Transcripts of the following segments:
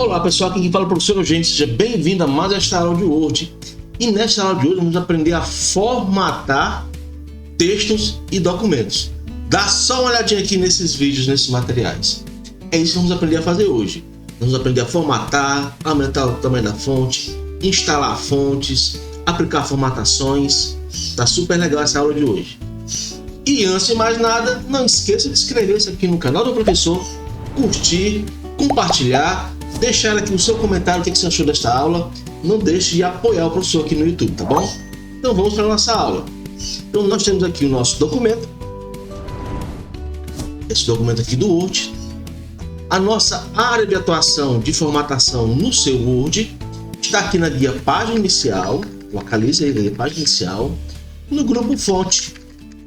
Olá pessoal, aqui quem fala é o professor Eugênio, seja bem-vindo a mais esta aula de Word. E nesta aula de hoje vamos aprender a formatar textos e documentos. Dá só uma olhadinha aqui nesses vídeos, nesses materiais. É isso que vamos aprender a fazer hoje. Vamos aprender a formatar, aumentar o tamanho da fonte, instalar fontes, aplicar formatações. Tá super legal essa aula de hoje. E antes de mais nada, não esqueça de inscrever-se aqui no canal do professor, curtir, compartilhar, deixar aqui no seu comentário o que você achou desta aula. Não deixe de apoiar o professor aqui no YouTube, tá bom? Então vamos para a nossa aula. Então nós temos aqui o nosso documento. Esse documento aqui do Word. A nossa área de atuação de formatação no seu Word está aqui na guia página inicial. Localize aí a guia página inicial. No grupo fonte,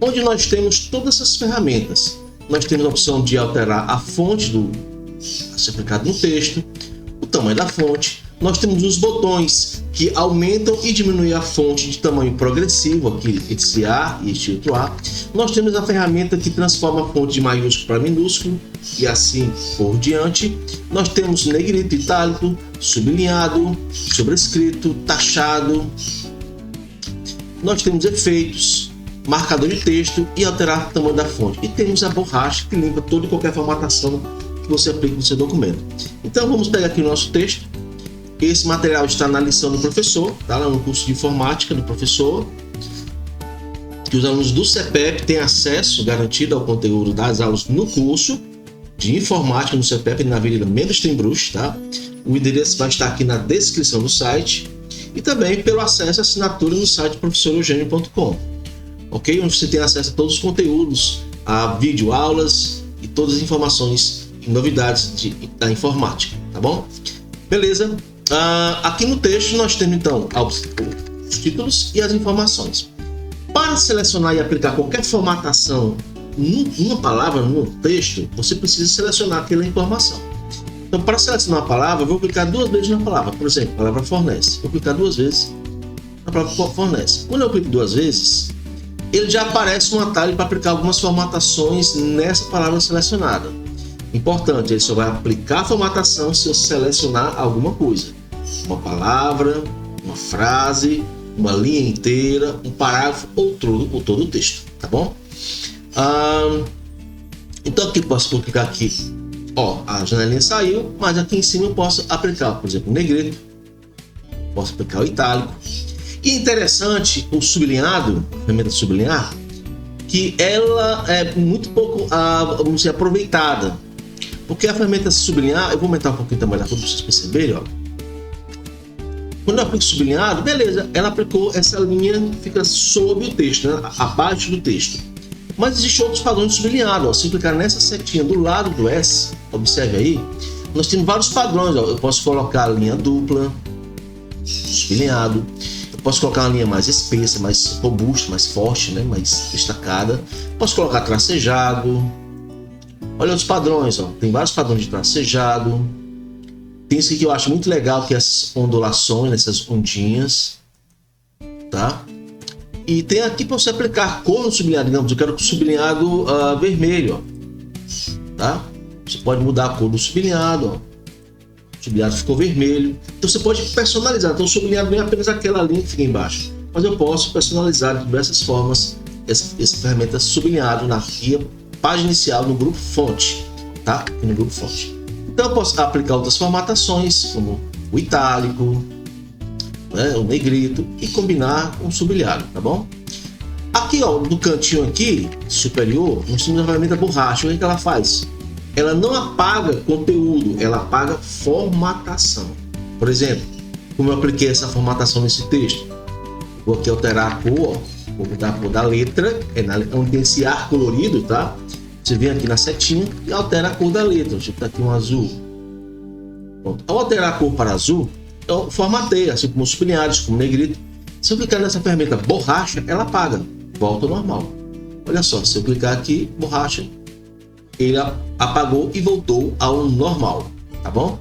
onde nós temos todas essas ferramentas. Nós temos a opção de alterar a fonte a ser aplicada no texto, o tamanho da fonte. Nós temos os botões que aumentam e diminuem a fonte de tamanho progressivo, aqui este A e este outro A. Nós temos a ferramenta que transforma a fonte de maiúsculo para minúsculo e assim por diante. Nós temos negrito, itálico, sublinhado, sobrescrito, taxado. Nós temos efeitos, marcador de texto e alterar o tamanho da fonte. E temos a borracha que limpa toda e qualquer formatação que você aplique no seu documento. Então vamos pegar aqui o nosso texto. Esse material está na lição do professor, tá? Lá no curso de informática do professor, que os alunos do CEPEP têm acesso garantido ao conteúdo das aulas no curso de informática no CEPEP, na Avenida Mendes tem Bruxo, tá? O endereço vai estar aqui na descrição do site e também pelo acesso à assinatura no site professoreugênio.com, ok? Onde você tem acesso a todos os conteúdos, a videoaulas e todas as informações e novidades da informática, tá bom? Beleza? Aqui no texto nós temos então os títulos e as informações. Para selecionar e aplicar qualquer formatação numa palavra, num texto, você precisa selecionar aquela informação. Então, para selecionar a palavra, eu vou clicar duas vezes na palavra. Por exemplo, a palavra fornece. Vou clicar duas vezes na palavra fornece. Quando eu clico duas vezes, ele já aparece um atalho para aplicar algumas formatações nessa palavra selecionada. Importante, ele só vai aplicar a formatação se eu selecionar alguma coisa. Uma palavra, uma frase, uma linha inteira, um parágrafo ou todo o texto, tá bom? Então aqui posso clicar aqui, ó, a janelinha saiu, mas aqui em cima eu posso aplicar, por exemplo, o negrito, posso aplicar o itálico. E interessante o sublinhado, a ferramenta sublinhar, que ela é muito pouco, vamos dizer, aproveitada. Porque a ferramenta sublinhar, eu vou aumentar um pouquinho o tamanho da foto para vocês perceberem, ó. Quando eu aplico sublinhado, beleza, ela aplicou essa linha que fica sob o texto, né? Abaixo do texto. Mas existem outros padrões de sublinhado, ó. Se eu clicar nessa setinha do lado do S, observe aí, nós temos vários padrões, ó. Eu posso colocar a linha dupla, sublinhado. Eu posso colocar uma linha mais espessa, mais robusta, mais forte, né? Mais destacada. Posso colocar tracejado. Olha os padrões, ó. Tem vários padrões de tracejado. Tem esse aqui que eu acho muito legal, que é essas ondulações, essas ondinhas, tá? E tem aqui para você aplicar cor no sublinhado. Digamos, eu quero que o sublinhado vermelho, ó, tá? Você pode mudar a cor do sublinhado, ó. O sublinhado ficou vermelho. Então você pode personalizar. Então o sublinhado não é apenas aquela linha que fica embaixo, mas eu posso personalizar de diversas formas essa ferramenta sublinhado na guia página inicial no grupo fonte, tá? Aqui no grupo fonte. Então eu posso aplicar outras formatações, como o itálico, né, o negrito, e combinar com o sublinhado, tá bom? Aqui, ó, no cantinho aqui, superior, nós temos a ferramenta borracha. O que ela faz? Ela não apaga conteúdo, ela apaga formatação. Por exemplo, como eu apliquei essa formatação nesse texto, vou aqui alterar a cor, ó, vou mudar a cor da letra, onde tem esse ar colorido, tá? Você vem aqui na setinha e altera a cor da letra. Deixa eu botar aqui um azul. Pronto. Ao alterar a cor para azul, eu formatei, assim como os sublinhados, como negrito. Se eu clicar nessa ferramenta borracha, ela apaga, volta ao normal. Olha só, se eu clicar aqui, borracha, ele apagou e voltou ao normal, tá bom?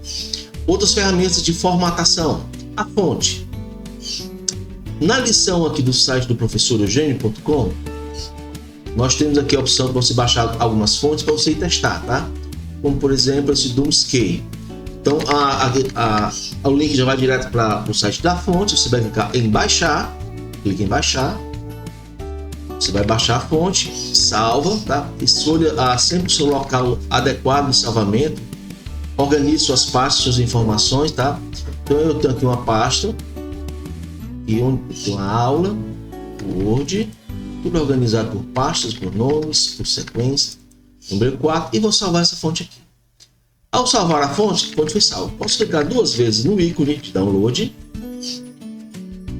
Outras ferramentas de formatação. A fonte. Na lição aqui do site do professoreugênio.com, nós temos aqui a opção para você baixar algumas fontes para você ir testar, tá? Como por exemplo esse Doomsday. Então o link já vai direto para o site da fonte. Você vai clicar em baixar, clica em baixar. Você vai baixar a fonte, salva, tá? Escolha sempre o seu local adequado de salvamento. Organize suas pastas, suas informações, tá? Então eu tenho aqui uma pasta e uma aula, Word, tudo organizado por pastas, por nomes, por sequência, número 4, e vou salvar essa fonte aqui. Ao salvar a fonte foi salva. Posso clicar 2 vezes no ícone de download.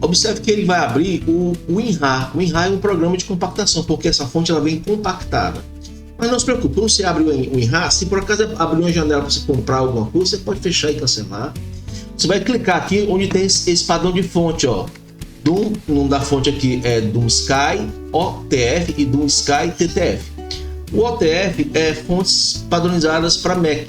Observe que ele vai abrir o WinRAR. O WinRAR é um programa de compactação, porque essa fonte ela vem compactada. Mas não se preocupe, quando você abre o WinRAR, se por acaso abrir uma janela para você comprar alguma coisa, você pode fechar e cancelar. Você vai clicar aqui onde tem esse padrão de fonte, ó. O nome da fonte aqui é DoomSky OTF e DoomSky TTF. O OTF é fontes padronizadas para Mac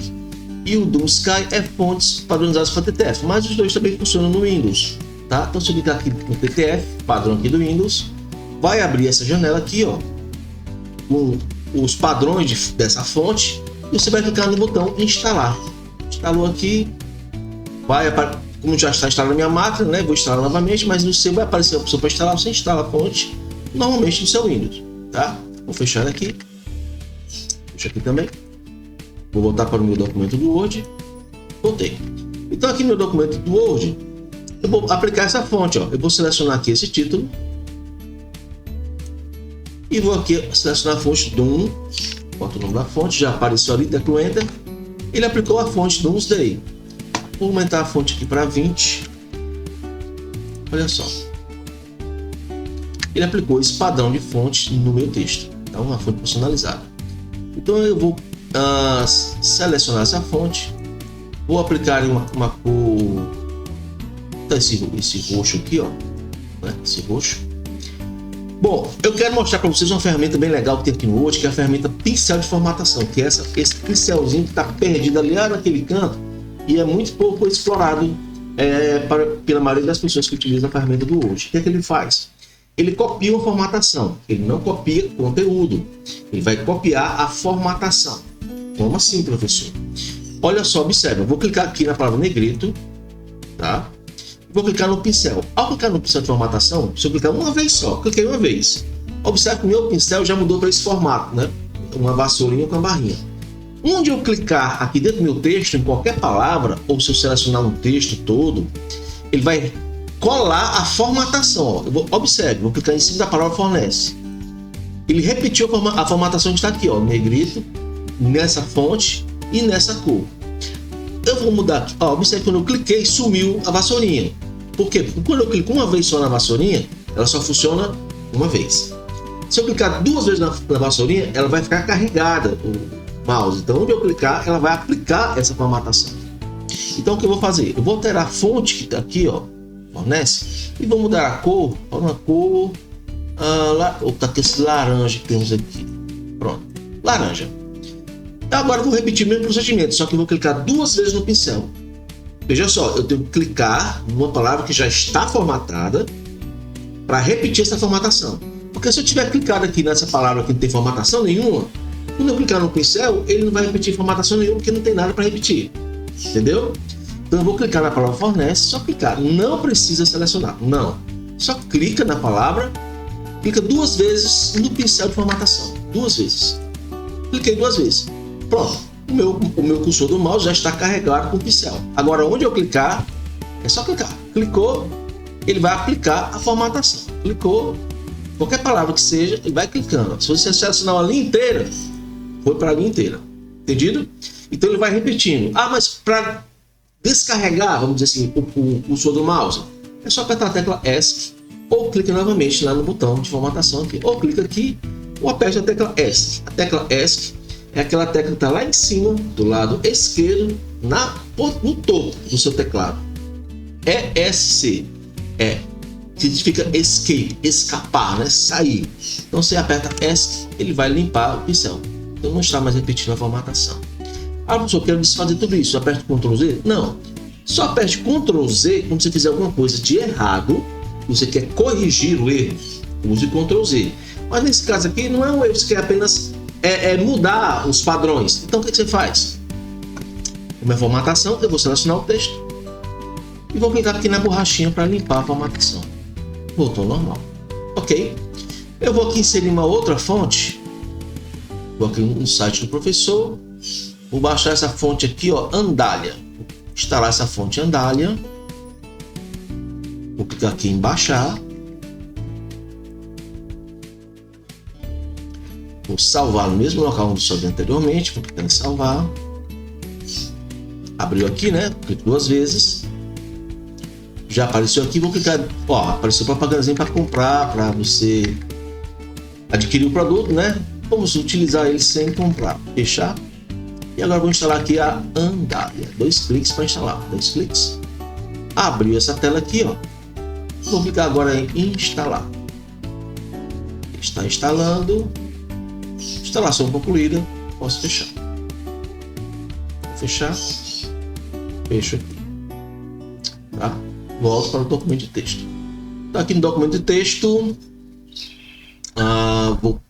e o DoomSky é fontes padronizadas para TTF, mas os dois também funcionam no Windows, tá? Então se eu clicar aqui no TTF, padrão aqui do Windows, vai abrir essa janela aqui, ó, com os padrões dessa fonte, e você vai clicar no botão instalar. Instalou aqui, como já está instalado na minha máquina, né? Vou instalar novamente, mas no seu vai aparecer a opção para instalar. Você instala a fonte normalmente no seu Windows, tá? Vou fechar aqui, fecha aqui também. Vou voltar para o meu documento do Word. Voltei. Então aqui no meu documento do Word, eu vou aplicar essa fonte, ó. Eu vou selecionar aqui esse título e vou aqui selecionar a fonte Doom. Boto o nome da fonte, já apareceu ali, teclo Enter. Ele aplicou a fonte Doomsday. Vou aumentar a fonte aqui para 20. Olha só. Ele aplicou esse padrão de fonte no meu texto. Então, uma fonte personalizada. Então, eu vou selecionar essa fonte. Vou aplicar uma cor. Esse roxo aqui, ó. Né? Esse roxo. Bom, eu quero mostrar para vocês uma ferramenta bem legal que tem aqui no Word, que é a ferramenta pincel de formatação, que é esse pincelzinho que está perdido ali naquele canto. E é muito pouco explorado pela maioria das pessoas que utilizam a ferramenta do Word. O que é que ele faz? Ele copia uma formatação, ele não copia conteúdo, ele vai copiar a formatação. Como assim, professor? Olha só, observa, eu vou clicar aqui na palavra negrito, tá? Vou clicar no pincel. Ao clicar no pincel de formatação, se eu clicar uma vez só, cliquei uma vez, observe que o meu pincel já mudou para esse formato, né? Uma vassourinha com a barrinha. Onde eu clicar aqui dentro do meu texto, em qualquer palavra, ou se eu selecionar um texto todo, ele vai colar a formatação. Observe, vou clicar em cima da palavra fornece. Ele repetiu a formatação que está aqui, ó, negrito, nessa fonte e nessa cor. Eu vou mudar aqui. Ó, observe que quando eu cliquei, sumiu a vassourinha. Por quê? Porque quando eu clico uma vez só na vassourinha, ela só funciona uma vez. Se eu clicar 2 vezes na vassourinha, ela vai ficar carregada. Mouse. Então, onde eu clicar, ela vai aplicar essa formatação. Então, o que eu vou fazer? Eu vou alterar a fonte que está aqui, ó, fornece, e vou mudar a cor para uma cor esse laranja que temos aqui. Pronto, laranja. Agora eu vou repetir o mesmo procedimento, só que eu vou clicar 2 vezes no pincel. Veja só, eu tenho que clicar numa palavra que já está formatada para repetir essa formatação. Porque se eu tiver clicado aqui nessa palavra que não tem formatação nenhuma, quando eu clicar no pincel, ele não vai repetir formatação nenhuma porque não tem nada para repetir. Entendeu? Então eu vou clicar na palavra fornece, só clicar. Não precisa selecionar. Não. Só clica na palavra, clica 2 vezes no pincel de formatação. 2 vezes. Cliquei 2 vezes. Pronto. O meu cursor do mouse já está carregado com o pincel. Agora, onde eu clicar, é só clicar. Clicou, ele vai aplicar a formatação. Clicou, qualquer palavra que seja, ele vai clicando. Se você selecionar a linha inteira, foi para a linha inteira. Entendido? Então ele vai repetindo. Mas para descarregar, vamos dizer assim, o cursor do mouse, é só apertar a tecla ESC ou clica novamente lá no botão de formatação aqui. Ou clica aqui ou aperte a tecla ESC. A tecla ESC é aquela tecla que está lá em cima, do lado esquerdo, no topo do seu teclado. ESC. Significa escape, escapar, né? Sair. Então você aperta ESC, ele vai limpar o pincel. Então não está mais repetindo a formatação. Professor, eu quero desfazer tudo isso. Aperte Ctrl Z? Não. Só aperte Ctrl Z quando você fizer alguma coisa de errado, você quer corrigir o erro. Use Ctrl Z. Mas nesse caso aqui não é um erro, você quer apenas mudar os padrões. Então o que você faz? Como é formatação, eu vou selecionar o texto e vou clicar aqui na borrachinha para limpar a formatação. Voltou normal. Ok. Eu vou aqui inserir uma outra fonte. Vou aqui no site do professor. Vou baixar essa fonte aqui, ó, Andalha. Vou instalar essa fonte Andalha. Vou clicar aqui em baixar. Vou salvar no mesmo local onde salvei anteriormente. Vou clicar em salvar. Abriu aqui, né? Clico 2 vezes. Já apareceu aqui. Vou clicar. Ó, apareceu propagandazinha para comprar, para você adquirir o produto, né? Vamos utilizar ele sem comprar. Fechar. E agora vou instalar aqui a Andalha. 2 cliques para instalar. 2 cliques. Abriu essa tela aqui, ó. Vou clicar agora em instalar. Está instalando. Instalação concluída. Posso fechar. Vou fechar. Fecho aqui. Tá? Volto para o documento de texto. Tá aqui no documento de texto. Vou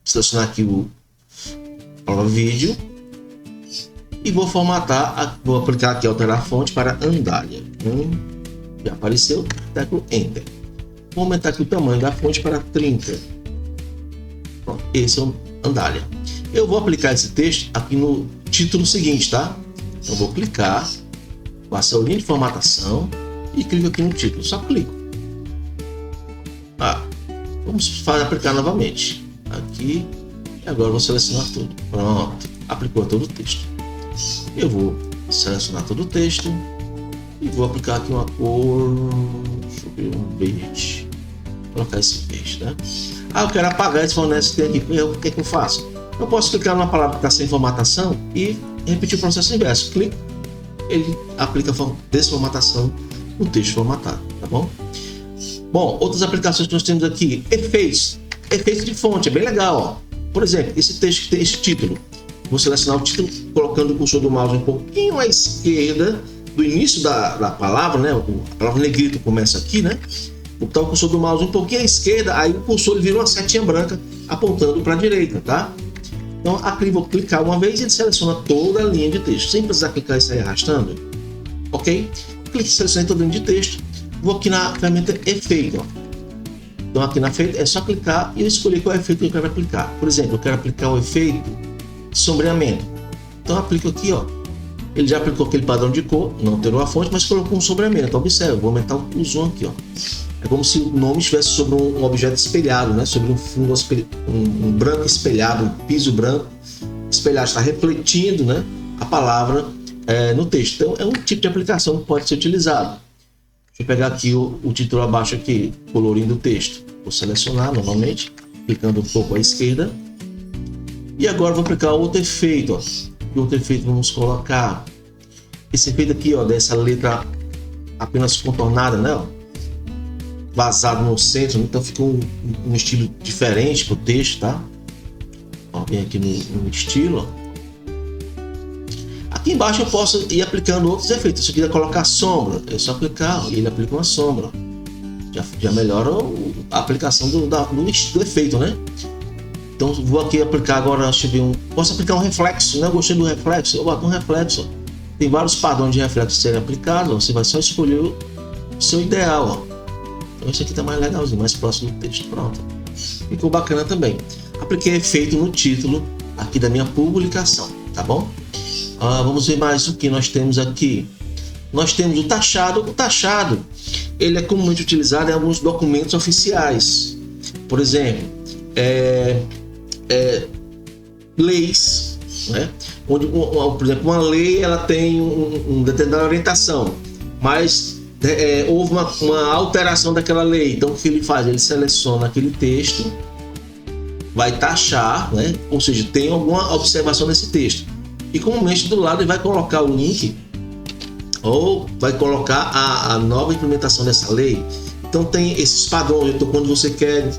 selecionar aqui o vídeo. E vou formatar. Vou aplicar aqui alterar a fonte para Andalha. Já apareceu. Teclo Enter. Vou aumentar aqui o tamanho da fonte para 30. Pronto, esse é o Andalha. Eu vou aplicar esse texto aqui no título seguinte, tá? Então vou clicar, passo a linha de formatação e clico aqui no título. Só clico. Vamos aplicar novamente. Aqui. E agora vou selecionar tudo. Pronto. Aplicou todo o texto. Eu vou selecionar todo o texto e vou aplicar aqui uma cor. Deixa eu ver, um verde. Vou colocar esse verde, né? Eu quero apagar esse fornece que tem aqui. O que é que eu faço? Eu posso clicar numa palavra que está sem formatação e repetir o processo inverso. Clico, ele aplica a desformatação no texto formatado, tá bom? Bom, outras aplicações que nós temos aqui, efeitos. Efeitos de fonte, é bem legal, ó. Por exemplo, esse texto que tem esse título. Vou selecionar o título colocando o cursor do mouse um pouquinho à esquerda do início da palavra, né? A palavra negrito começa aqui, né? Vou botar o cursor do mouse um pouquinho à esquerda, aí o cursor ele vira uma setinha branca apontando para a direita, tá? Então aqui vou clicar uma vez e ele seleciona toda a linha de texto, sem precisar clicar e sair arrastando. Ok? Clique, selecionei toda a linha de texto. Vou aqui na ferramenta efeito, ó. Então aqui na efeito é só clicar e eu escolher qual é o efeito que eu quero aplicar. Por exemplo, eu quero aplicar o efeito de sombreamento. Então aplico aqui, ó. Ele já aplicou aquele padrão de cor, não alterou a fonte, mas colocou um sombreamento. Então, observe, vou aumentar o zoom aqui, ó. É como se o nome estivesse sobre um objeto espelhado, né? Sobre um fundo um branco espelhado, um piso branco espelhado, está refletindo, né, a palavra no texto. Então é um tipo de aplicação que pode ser utilizado. Deixa eu pegar aqui o título abaixo aqui, colorindo o texto. Vou selecionar novamente, clicando um pouco à esquerda. E agora vou aplicar outro efeito, ó. E outro efeito vamos colocar esse efeito aqui, ó, dessa letra apenas contornada, né, ó, vazado no centro, então fica um estilo diferente pro texto, tá? Ó, vem aqui no estilo, ó. Aqui embaixo eu posso ir aplicando outros efeitos. Se eu quiser colocar sombra, é só clicar e ele aplica uma sombra. Já melhora a aplicação do efeito, né? Então vou aqui aplicar agora, deixa eu ver, posso aplicar um reflexo, né? Eu gostei do reflexo, eu boto um reflexo. Tem vários padrões de reflexo serem aplicados, ó. Você vai só escolher o seu ideal, ó. Então esse aqui tá mais legalzinho, mais próximo do texto. Pronto. Ficou bacana também. Apliquei efeito no título aqui da minha publicação, tá bom? Vamos ver mais o que nós temos aqui. Nós temos o taxado. O taxado, ele é comumente utilizado em alguns documentos oficiais. Por exemplo, leis, né? Onde, por exemplo, uma lei ela tem uma determinada orientação, mas houve uma alteração daquela lei. Então o que ele faz? Ele seleciona aquele texto, vai taxar, né? Ou seja, tem alguma observação nesse texto. E comumente do lado ele vai colocar o link ou vai colocar a nova implementação dessa lei. Então tem esses padrões, então, quando você quer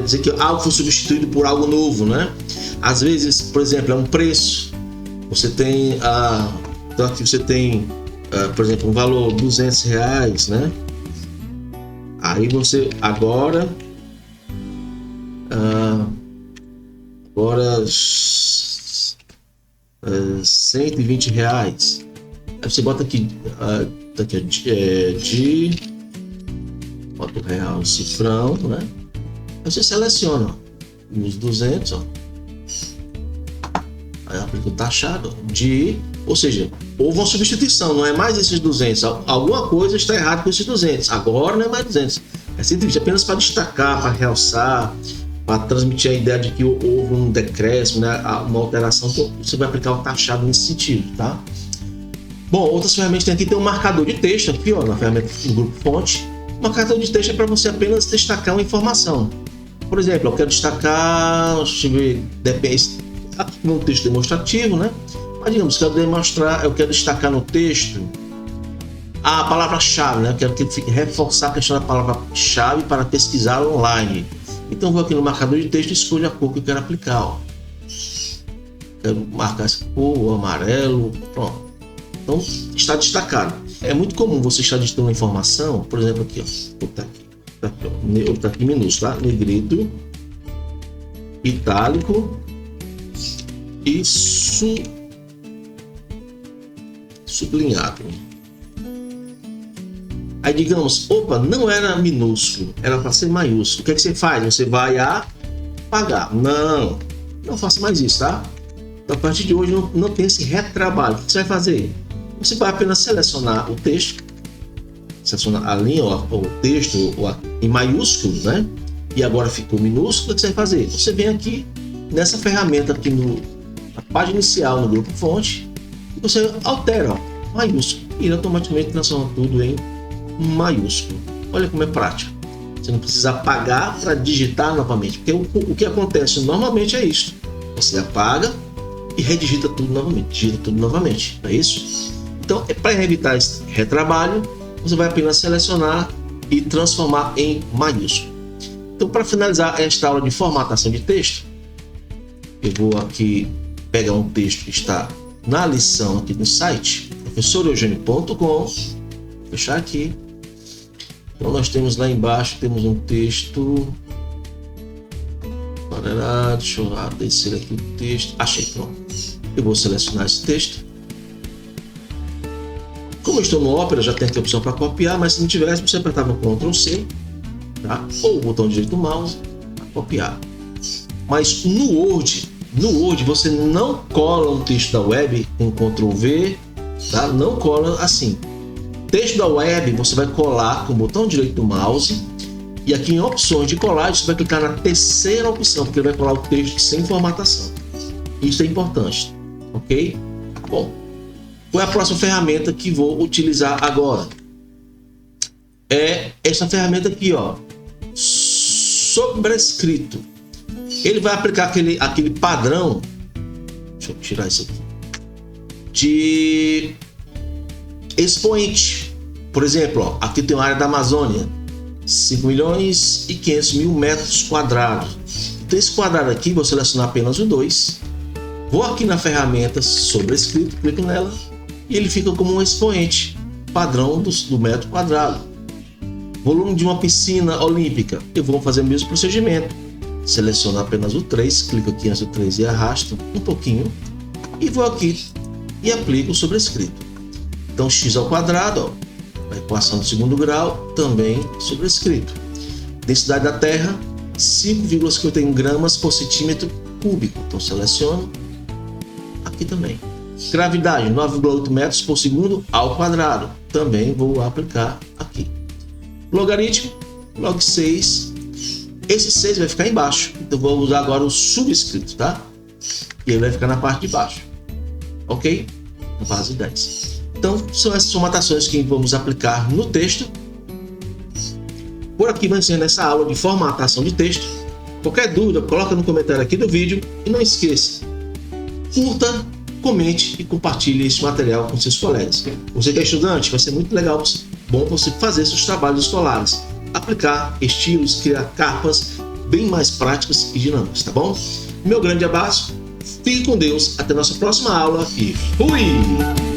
dizer que algo foi substituído por algo novo, né? Às vezes, por exemplo, é um preço. Você tem então aqui você tem, por exemplo, um valor R$200, né? Aí você agora R$120. Aí você bota aqui, tá aqui bota o real, cifrão, né? Aí você seleciona, ó, os 200, ó. Aí aplica o taxado, ó, ou seja, houve uma substituição, não é mais esses 200. Alguma coisa está errada com esses 200. Agora não é mais 200. É 120, apenas para destacar, para realçar, para transmitir a ideia de que houve um decréscimo, né? Uma alteração. Então, você vai aplicar o taxado nesse sentido, tá? Bom, outras ferramentas tem aqui, tem um marcador de texto aqui, ó, na ferramenta do grupo fonte. O marcador de texto é para você apenas destacar uma informação. Por exemplo, eu quero destacar, deixa eu ver, depende, aqui no texto demonstrativo, né? Mas digamos que eu quero destacar no texto a palavra-chave, né? Eu quero reforçar a questão da palavra-chave para pesquisar online. Então vou aqui no marcador de texto e escolho a cor que eu quero aplicar, ó. Quero marcar essa cor, o amarelo, pronto. Então está destacado. É muito comum você estar digitando uma informação, por exemplo, aqui, ó. Vou botar aqui minúsculo, tá? Negrito, itálico e sublinhado. Aí digamos, opa, não era minúsculo, era para ser maiúsculo. O que é que você faz? Você vai apagar. Não faça mais isso, tá? Então, a partir de hoje não tem esse retrabalho. O que você vai fazer? Você vai apenas selecionar o texto, selecionar a linha, o texto em maiúsculo, né? E agora ficou minúsculo. O que você vai fazer? Você vem aqui nessa ferramenta aqui na página inicial no grupo fonte e você altera, ó, maiúsculo, e ele automaticamente transforma tudo em maiúsculo. Olha como é prático. Você não precisa apagar para digitar novamente, porque o que acontece normalmente é isso: você apaga e redigita tudo novamente, digita tudo novamente, não é isso? Então, para evitar esse retrabalho, você vai apenas selecionar e transformar em maiúsculo. Então, para finalizar esta aula de formatação de texto, eu vou aqui pegar um texto que está na lição aqui no site professoreugênio.com, vou fechar aqui. Então nós temos lá embaixo, temos um texto. Deixa eu descer aqui o texto. Achei, pronto. Eu vou selecionar esse texto. Como eu estou no Opera, já tem aqui a opção para copiar, mas se não tivesse, você apertava o Ctrl C, tá? Ou o botão direito do mouse para copiar. Mas no Word você não cola um texto da web com Ctrl V, tá? Não cola assim. Texto da web você vai colar com o botão direito do mouse e aqui em opções de colagem você vai clicar na terceira opção, porque ele vai colar o texto sem formatação. Isso é importante, ok? Bom, qual é a próxima ferramenta que vou utilizar agora? É essa ferramenta aqui, ó, sobrescrito. Ele vai aplicar aquele padrão, deixa eu tirar isso aqui, de expoente. Por exemplo, ó, aqui tem uma área da Amazônia, 5.500.000 metros quadrados. Então esse quadrado aqui, vou selecionar apenas o 2, vou aqui na ferramenta sobrescrito, clico nela e ele fica como um expoente padrão do metro quadrado. Volume de uma piscina olímpica, eu vou fazer o mesmo procedimento, seleciono apenas o 3, clico aqui antes do 3 e arrasto um pouquinho e vou aqui e aplico o sobrescrito. Então x ao quadrado, ó, a equação do segundo grau, também sobrescrito. Densidade da Terra, 5,51 gramas por centímetro cúbico. Então seleciono aqui também. Gravidade, 9,8 metros por segundo ao quadrado. Também vou aplicar aqui. Logaritmo, log 6. Esse 6 vai ficar embaixo. Então vou usar agora o subscrito, tá? E ele vai ficar na parte de baixo. Ok? Na base 10. Então, são essas formatações que vamos aplicar no texto. Por aqui vai ser nessa aula de formatação de texto. Qualquer dúvida, coloca no comentário aqui do vídeo. E não esqueça, curta, comente e compartilhe esse material com seus colegas. Você que é estudante, vai ser muito legal, bom você fazer seus trabalhos escolares. Aplicar estilos, criar capas bem mais práticas e dinâmicas, tá bom? Meu grande abraço, fique com Deus, até a nossa próxima aula e fui!